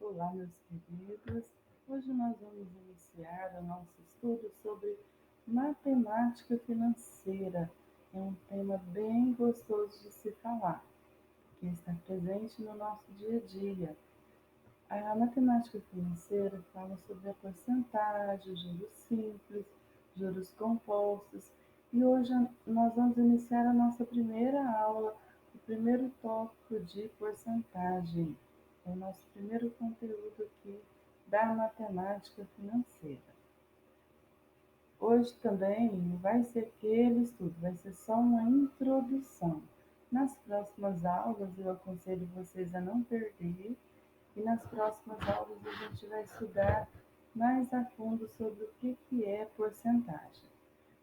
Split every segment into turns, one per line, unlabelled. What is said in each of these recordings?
Olá, meus queridos. Hoje nós vamos iniciar o nosso estudo sobre matemática financeira. É um tema bem gostoso de se falar, que está presente no nosso dia a dia. A matemática financeira fala sobre a porcentagem, juros simples, juros compostos, e hoje nós vamos iniciar a nossa primeira aula, o primeiro tópico de porcentagem. É o nosso primeiro conteúdo aqui da matemática financeira. Hoje também vai ser aquele estudo, vai ser só uma introdução. Nas próximas aulas eu aconselho vocês a não perder, e nas próximas aulas a gente vai estudar mais a fundo sobre o que é porcentagem.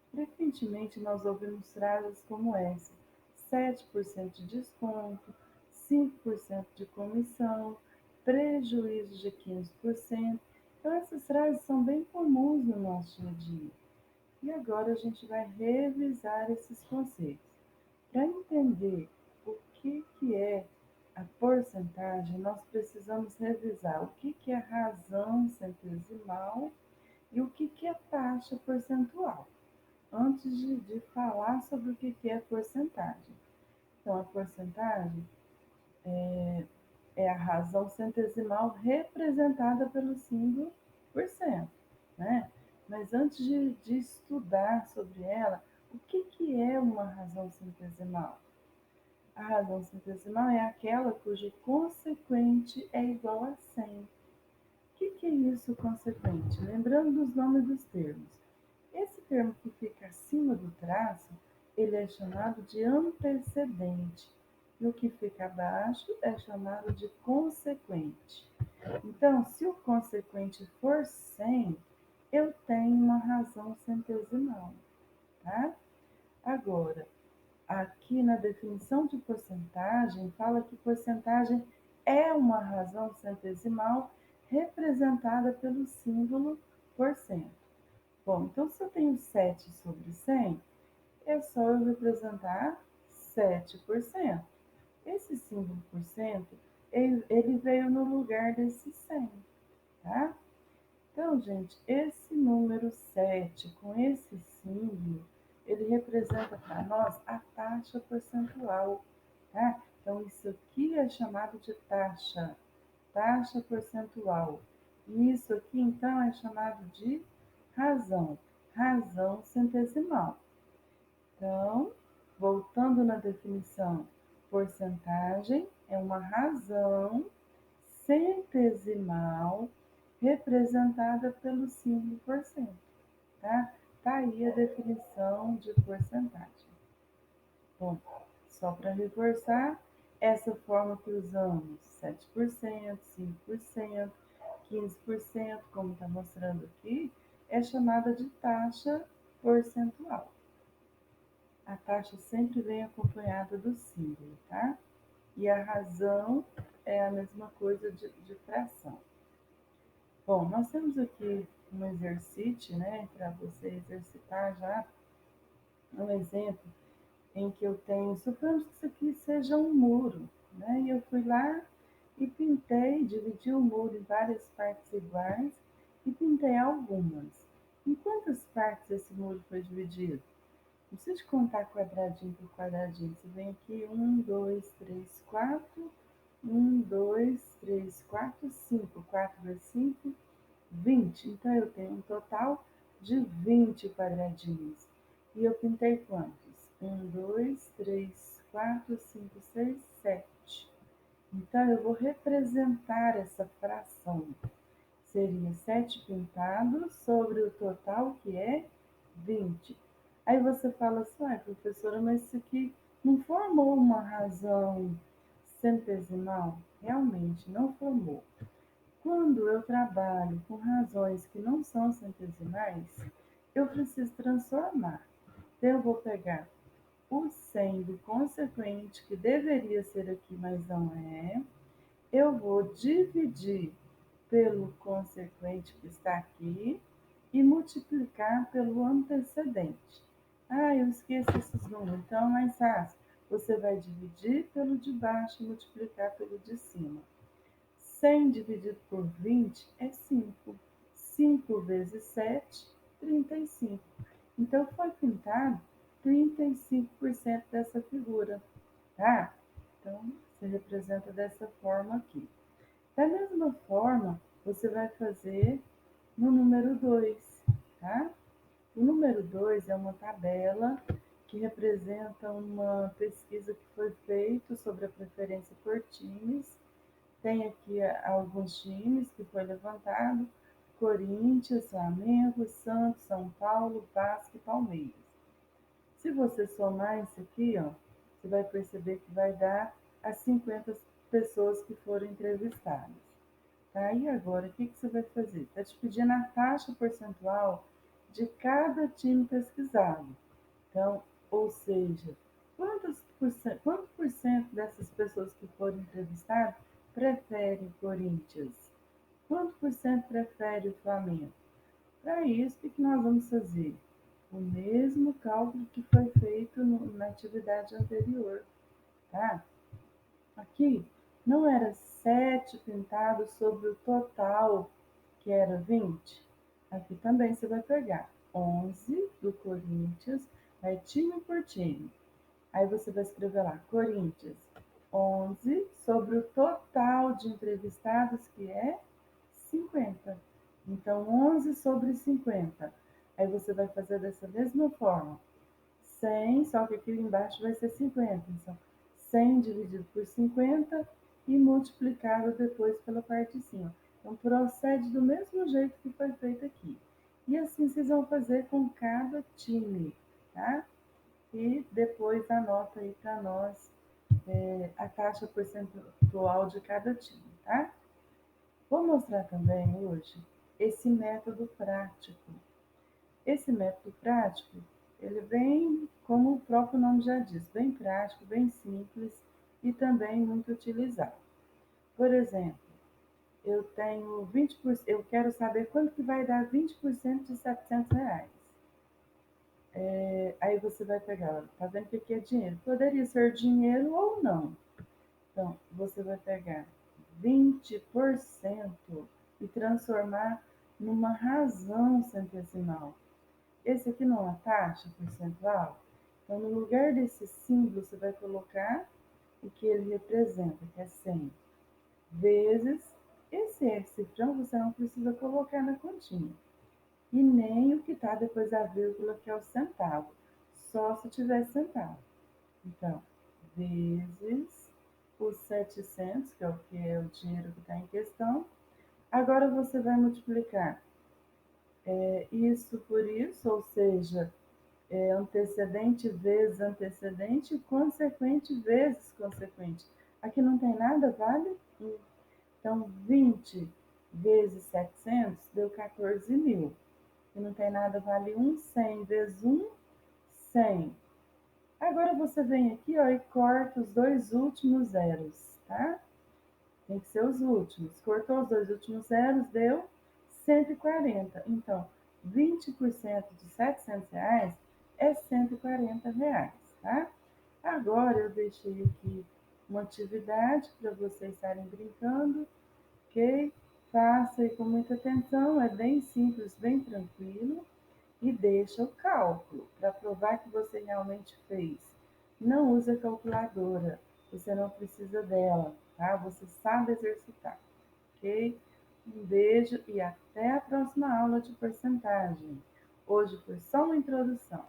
Frequentemente nós ouvimos frases como essa: 7% de desconto, 5% de comissão, prejuízo de 15%. Então essas frases são bem comuns no nosso dia a dia. E agora a gente vai revisar esses conceitos. Para entender o que é a porcentagem, nós precisamos revisar o que é razão centesimal e o que é taxa percentual, antes de falar sobre o que é porcentagem. Então, a porcentagem é a razão centesimal representada pelo símbolo por cento, né? Mas antes de estudar sobre ela, o que é uma razão centesimal? A razão centesimal é aquela cujo consequente é igual a 100. O que é isso consequente? Lembrando dos nomes dos termos. Esse termo que fica acima do traço, ele é chamado de antecedente. E o que fica abaixo é chamado de consequente. Então, se o consequente for 100, eu tenho uma razão centesimal, tá? Agora, aqui na definição de porcentagem, fala que porcentagem é uma razão centesimal representada pelo símbolo por cento. Bom, então se eu tenho 7 sobre 100, é só eu representar 7%. Esse símbolo por cento, ele veio no lugar desse 100, tá? Então, gente, esse número 7 com esse símbolo, ele representa para nós a taxa percentual, tá? Então, isso aqui é chamado de taxa percentual. E isso aqui, então, é chamado de razão centesimal. Então, voltando na definição, porcentagem é uma razão centesimal representada pelo símbolo por cento, tá? Tá aí a definição de porcentagem. Bom, só para reforçar, essa forma que usamos, 7%, 5%, 15%, como está mostrando aqui, é chamada de taxa percentual. A taxa sempre vem acompanhada do símbolo, tá? E a razão é a mesma coisa de fração. Bom, nós temos aqui um exercício, né, para você exercitar já, um exemplo em que eu tenho, suponhamos que isso aqui seja um muro, né, e eu fui lá e pintei, dividi o muro em várias partes iguais e pintei algumas. Em quantas partes esse muro foi dividido? Não precisa de contar quadradinho por quadradinho. Você vem aqui, 1, 2, 3, 4, 4 vezes 5, 20. Então, eu tenho um total de 20 quadradinhos. E eu pintei quantos? 1, 2, 3, 4, 5, 6, 7. Então, eu vou representar essa fração. Seria 7 pintados sobre o total, que é 20. Aí você fala assim, professora, mas isso aqui não formou uma razão centesimal? Realmente, não formou. Quando eu trabalho com razões que não são centesimais, eu preciso transformar. Então, eu vou pegar o 100 do consequente, que deveria ser aqui, mas não é. Eu vou dividir pelo consequente que está aqui e multiplicar pelo antecedente. Eu esqueço esses números, então é mais fácil. Você vai dividir pelo de baixo e multiplicar pelo de cima. 100 dividido por 20 é 5. 5 vezes 7, 35. Então, foi pintado 35% dessa figura, tá? Então, você representa dessa forma aqui. Da mesma forma, você vai fazer no número 2, tá? O número 2 é uma tabela que representa uma pesquisa que foi feita sobre a preferência por times. Tem aqui alguns times que foi levantado: Corinthians, Flamengo, Santos, São Paulo, Vasco e Palmeiras. Se você somar isso aqui, ó, você vai perceber que vai dar as 50 pessoas que foram entrevistadas. Tá? E agora, o que você vai fazer? Está te pedindo a taxa percentual de cada time pesquisado. Então, ou seja, quanto por cento dessas pessoas que foram entrevistadas preferem Corinthians? Quanto por cento prefere o Flamengo? Para isso, o que nós vamos fazer? O mesmo cálculo que foi feito na atividade anterior, tá? Aqui não era 7 pintados sobre o total, que era 20. Aqui também você vai pegar 11 do Corinthians, aí time por time. Aí você vai escrever lá, Corinthians, 11 sobre o total de entrevistados, que é 50. Então, 11 sobre 50. Aí você vai fazer dessa mesma forma. 100, só que aqui embaixo vai ser 50. Então, 100 dividido por 50 e multiplicado depois pela parte de cima. Então, procede do mesmo jeito que foi feito aqui. E assim vocês vão fazer com cada time, tá? E depois anota aí para nós a taxa percentual de cada time, tá? Vou mostrar também hoje esse método prático. Esse método prático, ele vem, como o próprio nome já diz, bem prático, bem simples e também muito utilizado. Por exemplo, eu tenho 20%, eu quero saber quanto que vai dar 20% de R$ 700. Aí você vai pegar, tá vendo que aqui é dinheiro? Poderia ser dinheiro ou não. Então, você vai pegar 20% e transformar numa razão centesimal. Esse aqui não é uma taxa percentual? Então, no lugar desse símbolo, você vai colocar o que ele representa, que é 100, vezes esse cifrão você não precisa colocar na continha. E nem o que está depois da vírgula, que é o centavo, só se tiver centavo. Então, vezes os 700, que é o dinheiro que está em questão. Agora você vai multiplicar isso por isso, ou seja, antecedente vezes antecedente, consequente vezes consequente. Aqui não tem nada, vale 1. Então, 20 vezes 700 deu 14.000. E não tem nada, vale 1. 100 vezes 1, 100. Agora você vem aqui, ó, e corta os dois últimos zeros, tá? Tem que ser os últimos. Cortou os dois últimos zeros, deu 140. Então, 20% de R$ 700 é R$ 140, tá? Agora eu deixei aqui uma atividade para vocês estarem brincando, ok? Faça aí com muita atenção, é bem simples, bem tranquilo. E deixa o cálculo para provar que você realmente fez. Não use a calculadora, você não precisa dela, tá? Você sabe exercitar, ok? Um beijo e até a próxima aula de porcentagem. Hoje foi só uma introdução.